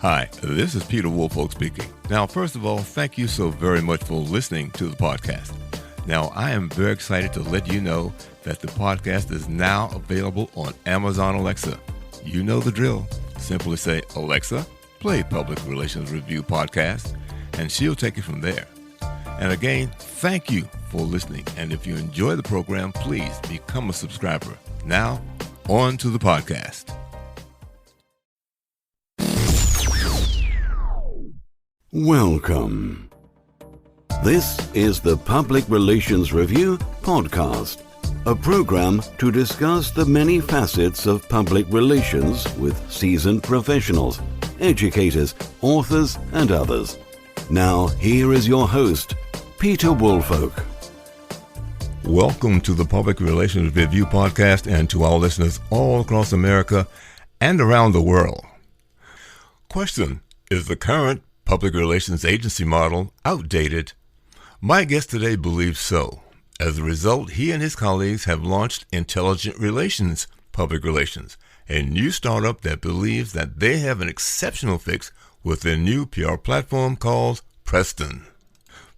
Hi, this is Peter Woolfolk speaking. Now, first of all, thank you so very much for listening to the podcast. Now, I am very excited to let you know that the podcast is now available on Amazon Alexa. You know the drill. Simply say, Alexa, play Public Relations Review Podcast, and she'll take it from there. And again, thank you for listening. And if you enjoy the program, please become a subscriber. Now, on to the podcast. Welcome. This is the Public Relations Review Podcast, a program to discuss the many facets of public relations with seasoned professionals, educators, authors, and others. Now, here is your host, Peter Woolfolk. Welcome to the Public Relations Review Podcast and to our listeners all across America and around the world. Question: is the current public relations agency model outdated? My guest today believes so. As a result, he and his colleagues have launched Intelligent Relations Public Relations, a new startup that believes that they have an exceptional fix with their new PR platform called Preston.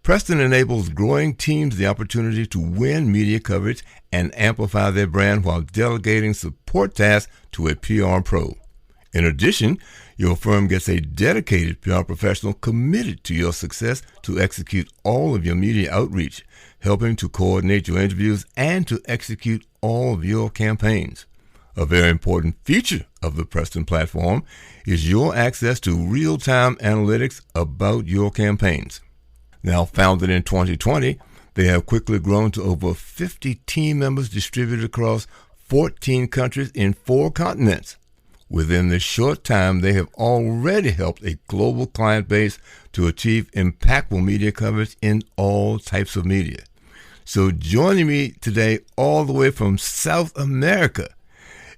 Preston enables growing teams the opportunity to win media coverage and amplify their brand while delegating support tasks to a PR pro. In addition, your firm gets a dedicated PR professional committed to your success to execute all of your media outreach, helping to coordinate your interviews and to execute all of your campaigns. A very important feature of the Preston platform is your access to real-time analytics about your campaigns. Now, founded in 2020, they have quickly grown to over 50 team members distributed across 14 countries in 4 continents. Within this short time, they have already helped a global client base to achieve impactful media coverage in all types of media. So joining me today all the way from South America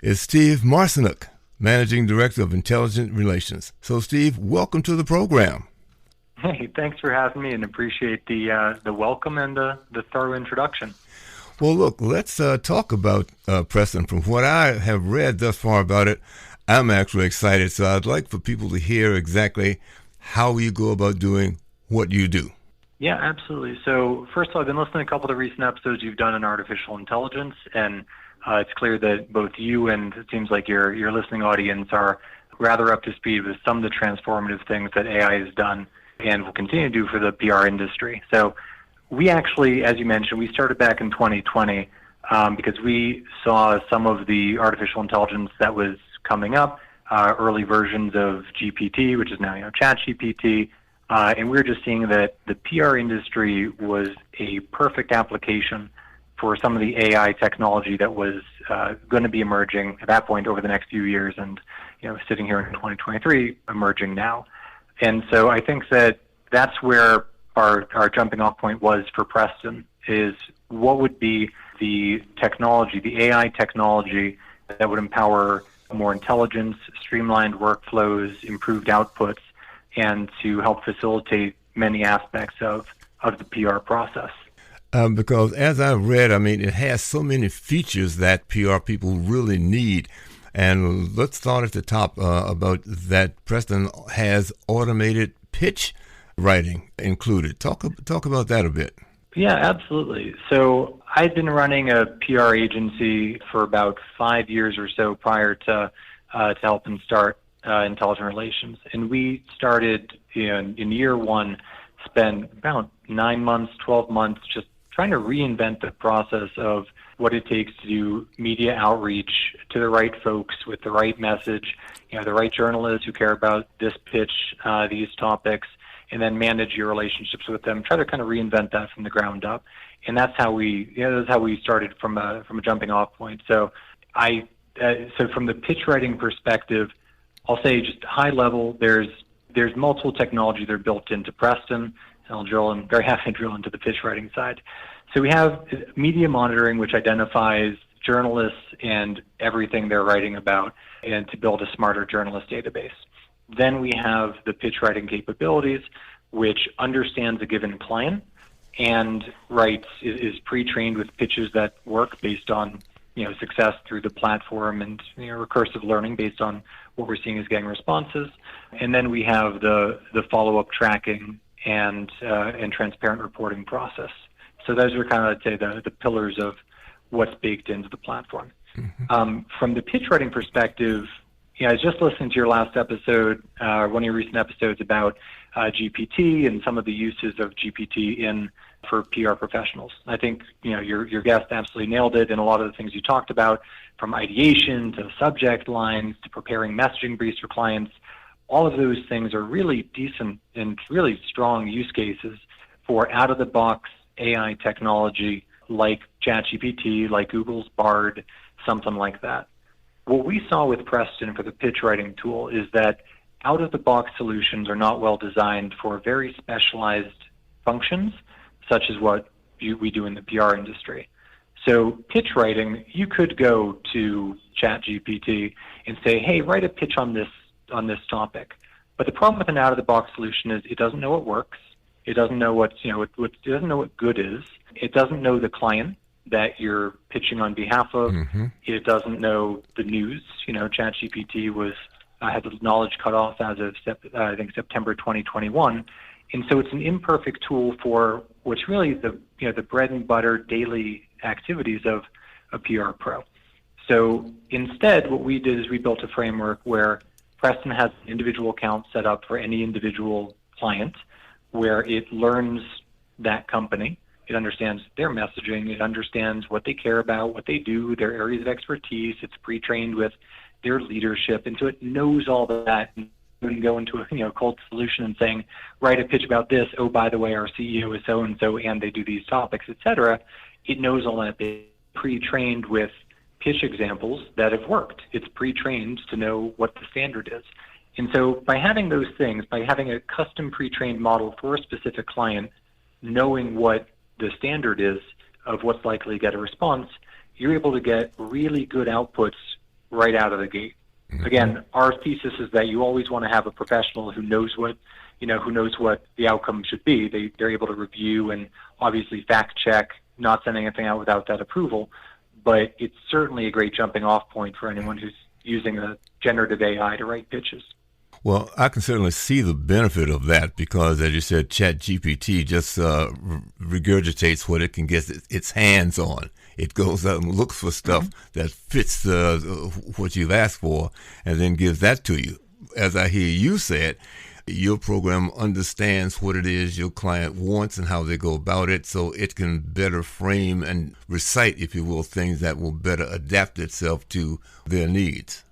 is Steve Marsenuk, Managing Director of Intelligent Relations. So Steve, welcome to the program. Hey, thanks for having me and appreciate the welcome and the thorough introduction. Well, look, let's talk about Preston. From what I have read thus far about it, I'm actually excited, so I'd like for people to hear exactly how you go about doing what you do. Yeah, absolutely. So first of all, I've been listening to a couple of the recent episodes you've done on artificial intelligence, and it's clear that both you and it seems like your listening audience are rather up to speed with some of the transformative things that AI has done and will continue to do for the PR industry. So we actually, as you mentioned, we started back in 2020 because we saw some of the artificial intelligence that was coming up, early versions of GPT, which is now ChatGPT, and we were just seeing that the PR industry was a perfect application for some of the AI technology that was going to be emerging at that point over the next few years, and sitting here in 2023, emerging now. And so I think that that's where our jumping off point was for Preston, is what would be the technology, the AI technology that would empower more intelligence, streamlined workflows, improved outputs, and to help facilitate many aspects of the PR process. Because as I've read, it has so many features that PR people really need. And let's start at the top about that. Preston has automated pitch writing included. Talk about that a bit. Yeah, absolutely. So I'd been running a PR agency for about 5 years or so prior to helping start Intelligent Relations. And we started in year one, spent about 9 months, 12 months just trying to reinvent the process of what it takes to do media outreach to the right folks with the right message, the right journalists who care about this pitch, these topics, and then manage your relationships with them. Try to kind of reinvent that from the ground up, and that's how we started from a jumping off point. So so from the pitch writing perspective, I'll say just high level. There's multiple technology that are built into Preston. And I'm very happy to drill into the pitch writing side. So we have media monitoring, which identifies journalists and everything they're writing about, and to build a smarter journalist database. Then we have the pitch writing capabilities, which understands a given client and is pre-trained with pitches that work based on success through the platform and recursive learning based on what we're seeing is getting responses. And then we have the follow-up tracking and transparent reporting process. So those are kind of, I'd say, the pillars of what's baked into the platform. From the pitch writing perspective, I was just listening to your last episode, one of your recent episodes about GPT and some of the uses of GPT for PR professionals. I think your guest absolutely nailed it in a lot of the things you talked about, from ideation to subject lines to preparing messaging briefs for clients. All of those things are really decent and really strong use cases for out-of-the-box AI technology like ChatGPT, like Google's Bard, something like that. What we saw with Preston for the pitch writing tool is that out-of-the-box solutions are not well designed for very specialized functions, such as what we do in the PR industry. So pitch writing, you could go to ChatGPT and say, hey, write a pitch on this topic. But the problem with an out-of-the-box solution is it doesn't know what works. It doesn't know it doesn't know what good is. It doesn't know the client that you're pitching on behalf of. It doesn't know the news. ChatGPT had the knowledge cut off as of I think September 2021, and so it's an imperfect tool for what's really the bread and butter daily activities of a PR pro. So instead, what we did is we built a framework where Preston has an individual account set up for any individual client, where it learns that company. It understands their messaging. It understands what they care about, what they do, their areas of expertise. It's pre-trained with their leadership, and so it knows all of that. And you can go into a cold solution and saying, write a pitch about this. Oh, by the way, our CEO is so and so, and they do these topics, etc. It knows all that. It's pre-trained with pitch examples that have worked. It's pre-trained to know what the standard is. And so by having those things, by having a custom pre-trained model for a specific client, knowing what the standard is of what's likely to get a response, you're able to get really good outputs right out of the gate. Again, our thesis is that you always want to have a professional who knows what the outcome should be. They're able to review and obviously fact check, not sending anything out without that approval. But it's certainly a great jumping off point for anyone who's using a generative AI to write pitches. Well, I can certainly see the benefit of that because, as you said, ChatGPT just regurgitates what it can get its hands on. It goes out and looks for stuff that fits what you've asked for and then gives that to you. As I hear you say it, your program understands what it is your client wants and how they go about it, so it can better frame and recite, if you will, things that will better adapt itself to their needs.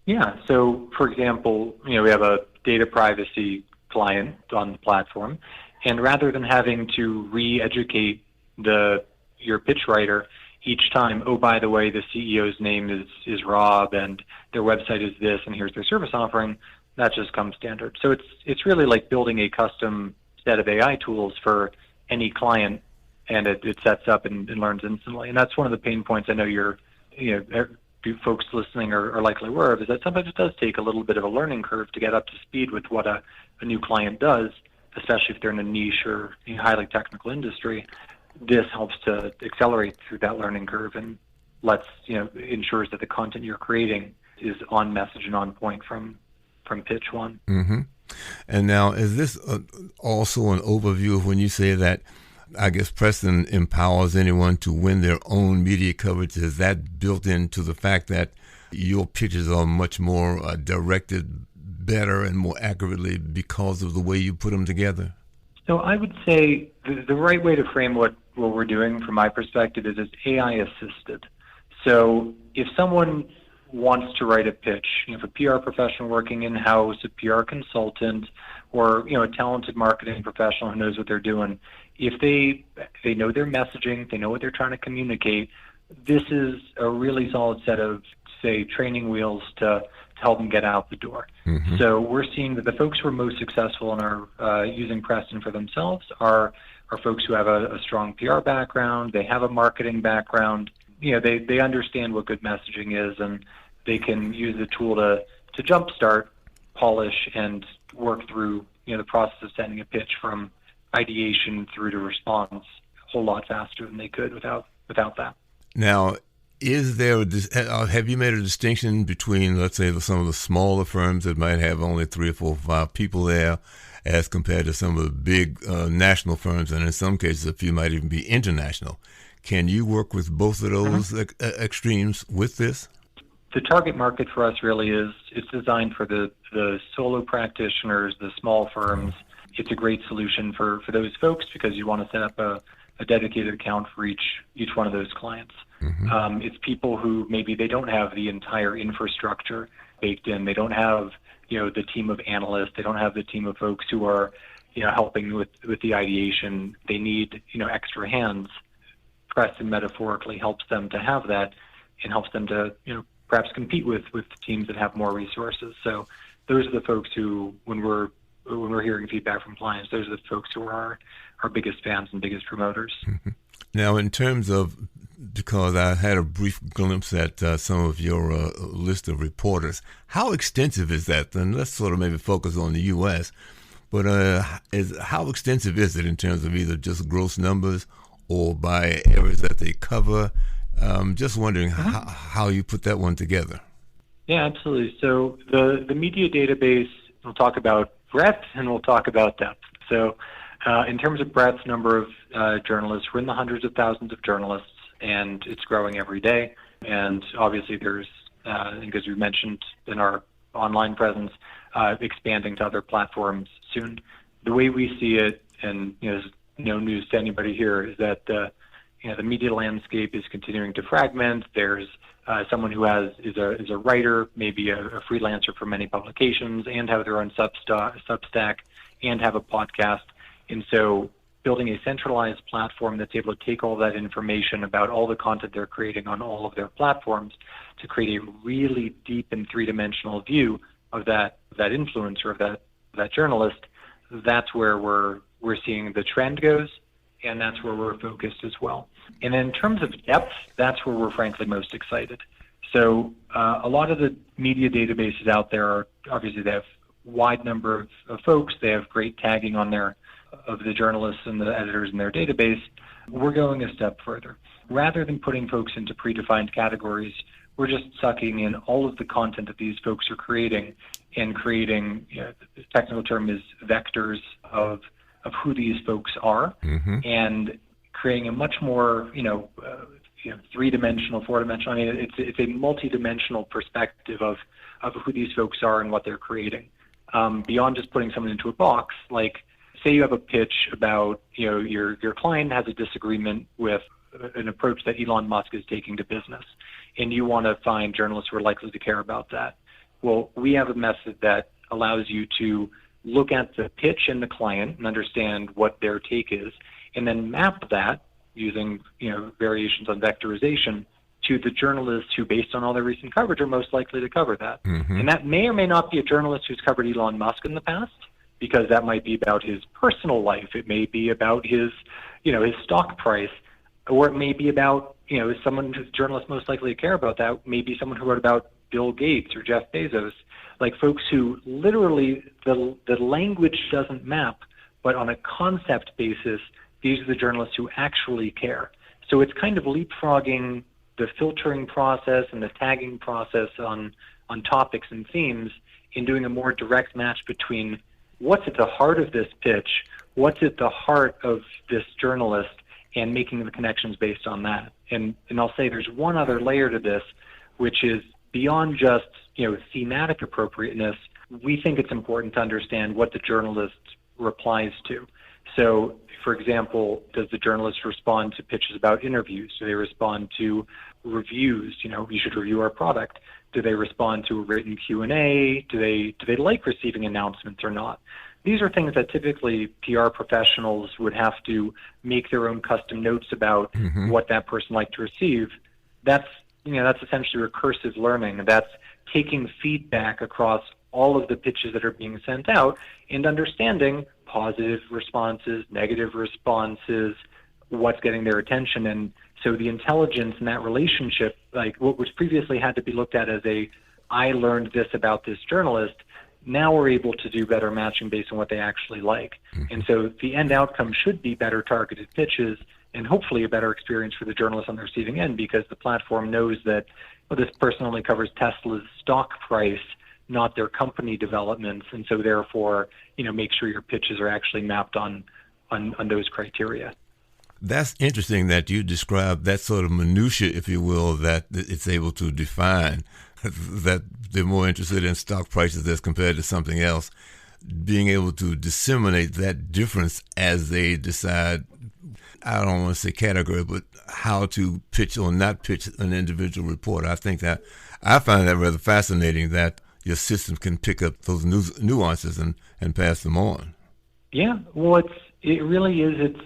Yeah. So, for example, we have a data privacy client on the platform, and rather than having to re-educate your pitch writer each time, oh, by the way, the CEO's name is Rob, and their website is this, and here's their service offering, that just comes standard. So it's really like building a custom set of AI tools for any client, and it sets up and learns instantly. And that's one of the pain points I know folks listening are likely aware of, is that sometimes it does take a little bit of a learning curve to get up to speed with what a new client does, especially if they're in a niche or highly technical industry. This helps to accelerate through that learning curve and ensures that the content you're creating is on message and on point from pitch one. And now, is this also an overview of when you say that, I guess, Preston empowers anyone to win their own media coverage? Is that built into the fact that your pitches are much more directed better and more accurately because of the way you put them together? So I would say the right way to frame what we're doing from my perspective is it's AI assisted. So if someone wants to write a pitch, if a PR professional working in-house, a PR consultant, or a talented marketing professional who knows what they're doing, if they know their messaging, they know what they're trying to communicate, this is a really solid set of, say, training wheels to help them get out the door. So we're seeing that the folks who are most successful and are using Preston for themselves are folks who have a strong PR background, they have a marketing background, they understand what good messaging is, and they can use the tool to jumpstart, polish, and work through the process of sending a pitch from ideation through to response a whole lot faster than they could without that. Now, Is there have you made a distinction between, let's say, some of the smaller firms that might have only 3 or 4 or 5 people there, as compared to some of the big national firms, and in some cases, a few might even be international? Can you work with both of those extremes with this? The target market for us really it's designed for the solo practitioners, the small firms. It's a great solution for those folks because you want to set up a dedicated account for each one of those clients. It's people who maybe they don't have the entire infrastructure baked in. They don't have the team of analysts. They don't have the team of folks who are helping with the ideation. They need extra hands. Preston metaphorically helps them to have that and helps them to perhaps compete with teams that have more resources. So those are the folks who, when we're hearing feedback from clients, those are the folks who are our biggest fans and biggest promoters. Now, in terms of, because I had a brief glimpse at some of your list of reporters, how extensive is that? And let's sort of maybe focus on the U.S., but how extensive is it in terms of either just gross numbers or by areas that they cover? Just wondering how you put that one together. Yeah, absolutely. So the media database, we'll talk about breadth and we'll talk about depth. So in terms of breadth, number of journalists, we're in the hundreds of thousands of journalists, and it's growing every day. And obviously there's, I think as we mentioned in our online presence, expanding to other platforms soon. The way we see it, and there's no news to anybody here, is that the media landscape is continuing to fragment. There's someone who is a writer, maybe a freelancer for many publications, and have their own Substack, and have a podcast. And so building a centralized platform that's able to take all that information about all the content they're creating on all of their platforms to create a really deep and three-dimensional view of that influencer, of that journalist, that's where we're seeing the trend goes, and that's where we're focused as well. And in terms of depth, that's where we're frankly most excited. So a lot of the media databases out there are, obviously they have wide number of folks. They have great tagging on of the journalists and the editors in their database. We're going a step further. Rather than putting folks into predefined categories, we're just sucking in all of the content that these folks are creating and creating, the technical term is vectors of who these folks are, and creating a much more, three-dimensional, four-dimensional. I mean, it's a multi-dimensional perspective of who these folks are and what they're creating. Beyond just putting someone into a box, like say you have a pitch about, your client has a disagreement with an approach that Elon Musk is taking to business, and you want to find journalists who are likely to care about that. Well, we have a method that allows you to look at the pitch and the client and understand what their take is, and then map that using, variations on vectorization to the journalists who, based on all their recent coverage, are most likely to cover that. And that may or may not be a journalist who's covered Elon Musk in the past, because that might be about his personal life. It may be about his stock price, or it may be about, someone who's journalists most likely to care about that, maybe someone who wrote about Bill Gates or Jeff Bezos, like folks who literally the language doesn't map, but on a concept basis, these are the journalists who actually care. So it's kind of leapfrogging the filtering process and the tagging process on topics and themes in doing a more direct match between what's at the heart of this pitch, what's at the heart of this journalist, and making the connections based on that. And I'll say there's one other layer to this, which is beyond just thematic appropriateness. We think it's important to understand what the journalist replies to. So, for example, does the journalist respond to pitches about interviews? Do they respond to reviews? You should review our product. Do they respond to a written Q&A? Do they like receiving announcements or not? These are things that typically PR professionals would have to make their own custom notes about what that person liked to receive. That's essentially recursive learning. That's taking feedback across all of the pitches that are being sent out and understanding positive responses, negative responses, what's getting their attention. And so the intelligence in that relationship, like what was previously had to be looked at as I learned this about this journalist, now we're able to do better matching based on what they actually like. And so the end outcome should be better targeted pitches and hopefully a better experience for the journalists on the receiving end, because the platform knows that this person only covers Tesla's stock price, not their company developments, and so therefore, make sure your pitches are actually mapped on those criteria. That's interesting that you describe that sort of minutia, if you will, that it's able to define, that they're more interested in stock prices as compared to something else, being able to disseminate that difference as they decide, I don't want to say category, but how to pitch or not pitch an individual report. I find that rather fascinating that your system can pick up those nuances and pass them on. Yeah, well, it really is. It's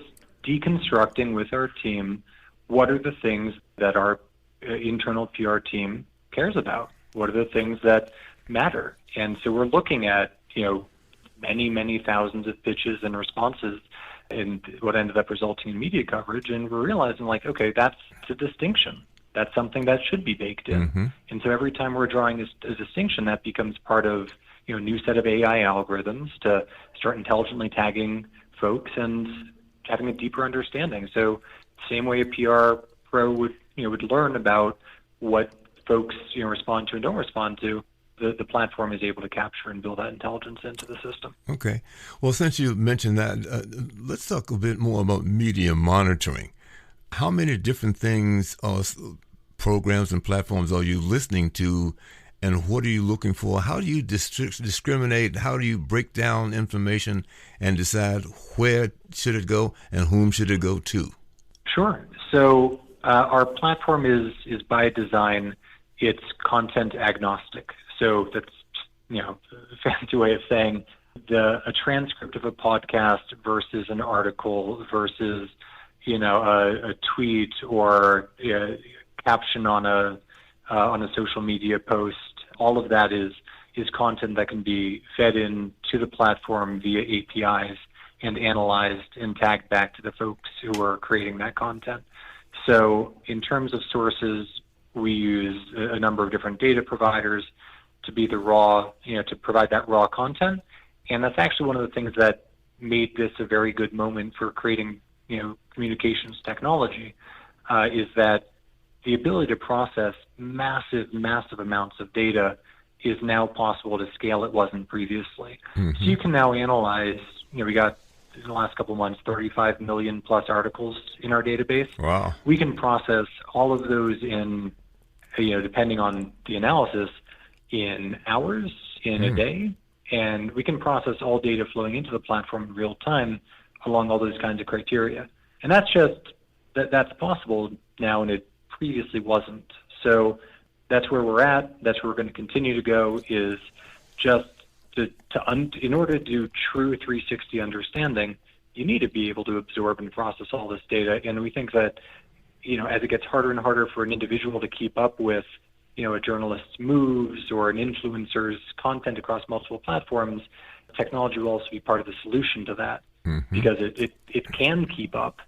deconstructing with our team what are the things that our internal PR team cares about. What are the things that matter? And so we're looking at, many, many thousands of pitches and responses and what ended up resulting in media coverage. And we're realizing, okay, that's a distinction. That's something that should be baked in. Mm-hmm. And so every time we're drawing a distinction, that becomes part of, a new set of AI algorithms to start intelligently tagging folks and having a deeper understanding. So same way a PR pro would learn about what folks respond to and don't respond to, the platform is able to capture and build that intelligence into the system. Okay. Well, since you mentioned that, let's talk a bit more about media monitoring. How many different things, programs and platforms are you listening to, and what are you looking for? How do you discriminate? How do you break down information and decide where should it go and whom should it go to? Sure. So our platform is by design, it's content agnostic. So that's a fancy way of saying a transcript of a podcast versus an article versus a tweet or a caption on a social media post. All of that is content that can be fed in to the platform via APIs and analyzed and tagged back to the folks who are creating that content. So in terms of sources, we use a number of different data providers to be the raw, to provide that raw content. And that's actually one of the things that made this a very good moment for creating, communications technology, is that the ability to process massive amounts of data is now possible to scale it wasn't previously. Mm-hmm. So you can now analyze, we got in the last couple of months, 35 million plus articles in our database. Wow. We can process all of those in, depending on the analysis, in hours, in a day, and we can process all data flowing into the platform in real time along all those kinds of criteria. And that's just, that's possible now, and it previously wasn't. So that's where we're at. That's where we're going to continue to go, is just in order to do true 360 understanding, you need to be able to absorb and process all this data. And we think that, as it gets harder and harder for an individual to keep up with, a journalist's moves or an influencer's content across multiple platforms, technology will also be part of the solution to that, because it can keep up,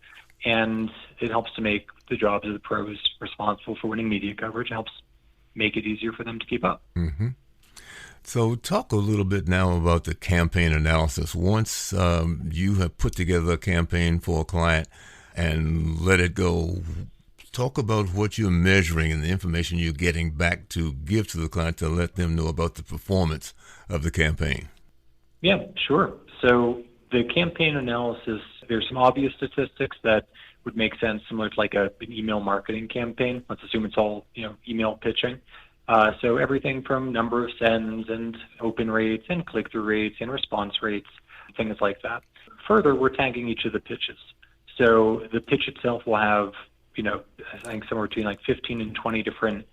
and it helps to make the jobs of the pros responsible for winning media coverage. It helps make it easier for them to keep up. Mm-hmm. So talk a little bit now about the campaign analysis. Once you have put together a campaign for a client and let it go, talk about what you're measuring and the information you're getting back to give to the client to let them know about the performance of the campaign. Yeah, sure. So the campaign analysis, there's some obvious statistics that would make sense, similar to like an email marketing campaign. Let's assume it's all email pitching. So everything from number of sends and open rates and click-through rates and response rates, things like that. Further, we're tagging each of the pitches. So the pitch itself will have, I think somewhere between like 15 and 20 different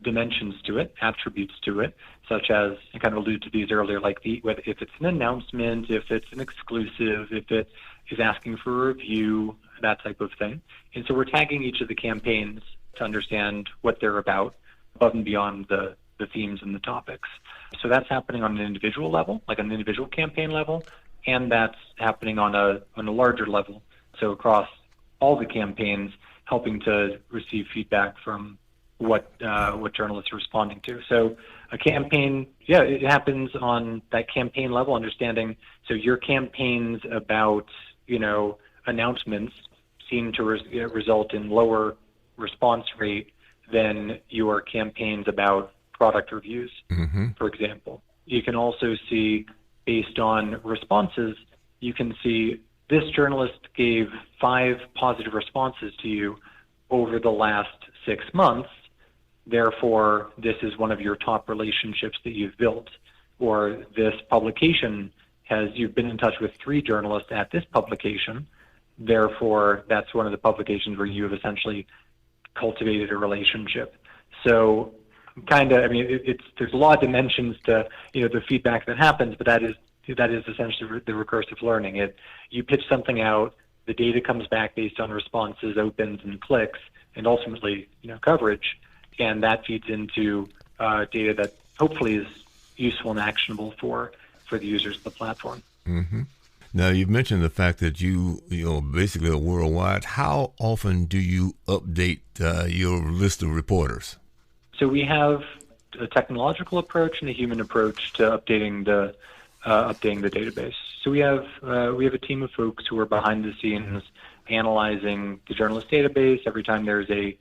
dimensions to it, attributes to it, such as, I kind of alluded to these earlier, like if it's an announcement, if it's an exclusive, if it is asking for a review, that type of thing. And so we're tagging each of the campaigns to understand what they're about, above and beyond the themes and the topics. So that's happening on an individual level, like an individual campaign level, and that's happening on a larger level. So across all the campaigns, helping to receive feedback from what journalists are responding to. So a campaign, it happens on that campaign level, understanding, so your campaigns about, announcements, seem to result in lower response rate than your campaigns about product reviews, for example. You can also see, based on responses, you can see this journalist gave 5 positive responses to you over the last 6 months. Therefore, this is one of your top relationships that you've built. Or this publication you've been in touch with 3 journalists at this publication. Therefore, that's one of the publications where you have essentially cultivated a relationship. So there's a lot of dimensions to, the feedback that happens, but that is essentially the recursive learning. You pitch something out, the data comes back based on responses, opens, and clicks, and ultimately, coverage, and that feeds into data that hopefully is useful and actionable for the users of the platform. Now, you've mentioned the fact that you basically are worldwide. How often do you update your list of reporters? So we have a technological approach and a human approach to updating the database. So we have a team of folks who are behind the scenes analyzing the journalist database. Every time there's a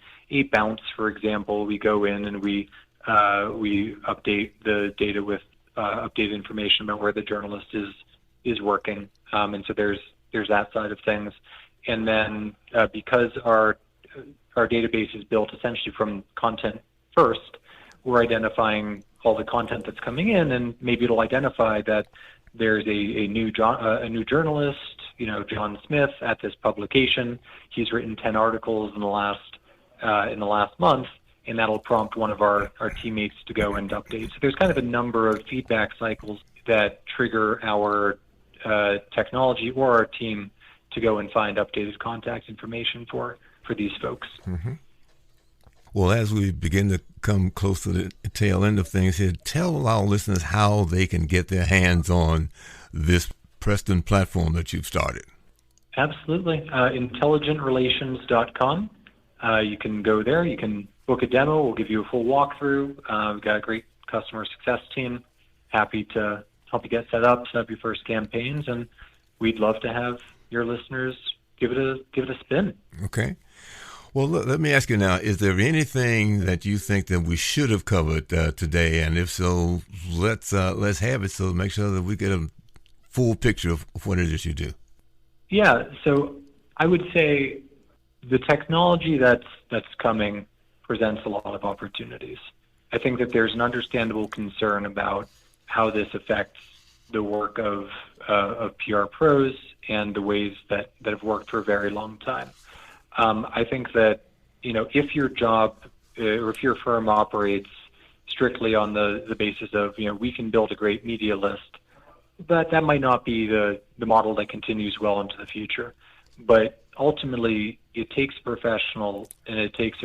bounce, for example, we go in and we update the data with updated information about where the journalist is working. And so there's that side of things. And then because our database is built essentially from content first, we're identifying all the content that's coming in, and maybe it'll identify that there's a new journalist, John Smith, at this publication. He's written 10 articles in the last month, and that'll prompt one of our teammates to go and update. So there's kind of a number of feedback cycles that trigger our technology or our team to go and find updated contact information for these folks. Well, as we begin to come close to the tail end of things here, tell our listeners how they can get their hands on this Preston platform that you've started. Absolutely. Intelligentrelations.com. You can go there. You can book a demo. We'll give you a full walkthrough. We've got a great customer success team. Happy to help you get set up your first campaigns, and we'd love to have your listeners give it a spin. Okay. Well, let me ask you now, is there anything that you think that we should have covered today? And if so, let's have it so make sure that we get a full picture of what it is you do. Yeah, so I would say the technology that's coming presents a lot of opportunities. I think that there's an understandable concern about how this affects the work of PR pros and the ways that have worked for a very long time. I think that, if your job or if your firm operates strictly on the basis of, we can build a great media list, that might not be the model that continues well into the future. But ultimately, it takes a professional and it takes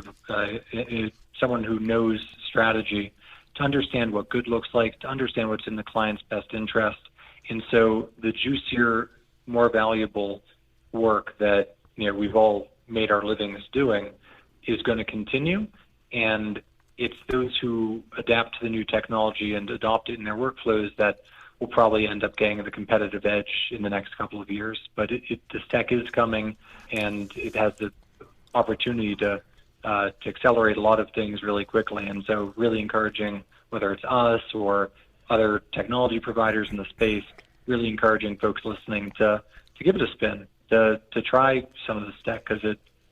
someone who knows strategy to understand what good looks like, to understand what's in the client's best interest. And so the juicier, more valuable work that we've all made our livings doing is going to continue, and it's those who adapt to the new technology and adopt it in their workflows that will probably end up getting the competitive edge in the next couple of years. But this tech is coming, and it has the opportunity to accelerate a lot of things really quickly. And so really encouraging, whether it's us or other technology providers in the space, really encouraging folks listening to give it a spin, to try some of this tech, because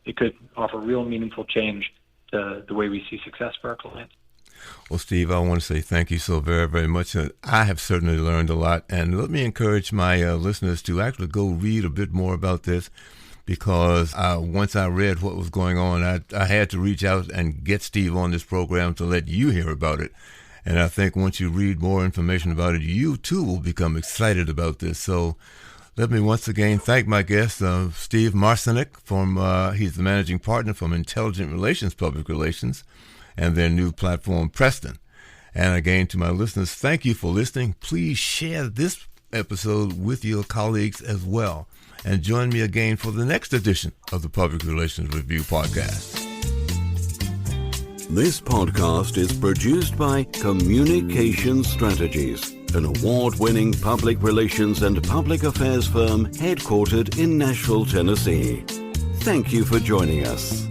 it could offer real meaningful change to the way we see success for our clients. Well, Steve, I want to say thank you so very, very much. I have certainly learned a lot, and let me encourage my listeners to actually go read a bit more about this, because once I read what was going on, I had to reach out and get Steve on this program to let you hear about it. And I think once you read more information about it, you too will become excited about this. So let me once again thank my guest, Steve Marsenuk. He's the managing partner from Intelligent Relations Public Relations and their new platform, Preston. And again, to my listeners, thank you for listening. Please share this episode with your colleagues as well. And join me again for the next edition of the Public Relations Review Podcast. This podcast is produced by Communication Strategies, an award-winning public relations and public affairs firm headquartered in Nashville, Tennessee. Thank you for joining us.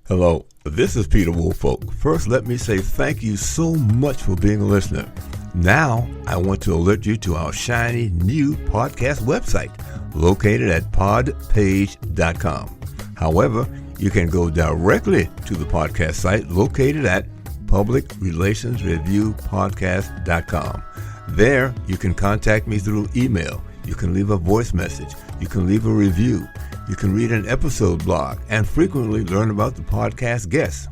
Hello, this is Peter Woolfolk. First, let me say thank you so much for being a listener. Now, I want to alert you to our shiny new podcast website located at podpage.com. However, you can go directly to the podcast site located at publicrelationsreviewpodcast.com. There, you can contact me through email. You can leave a voice message. You can leave a review. You can read an episode blog and frequently learn about the podcast guests.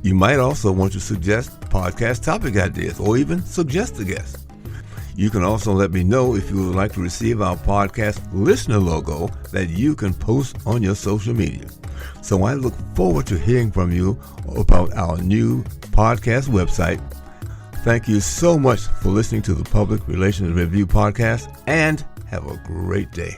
You might also want to suggest podcast topic ideas or even suggest a guest. You can also let me know if you would like to receive our podcast listener logo that you can post on your social media. So I look forward to hearing from you about our new podcast website. Thank you so much for listening to the Public Relations Review podcast, and have a great day.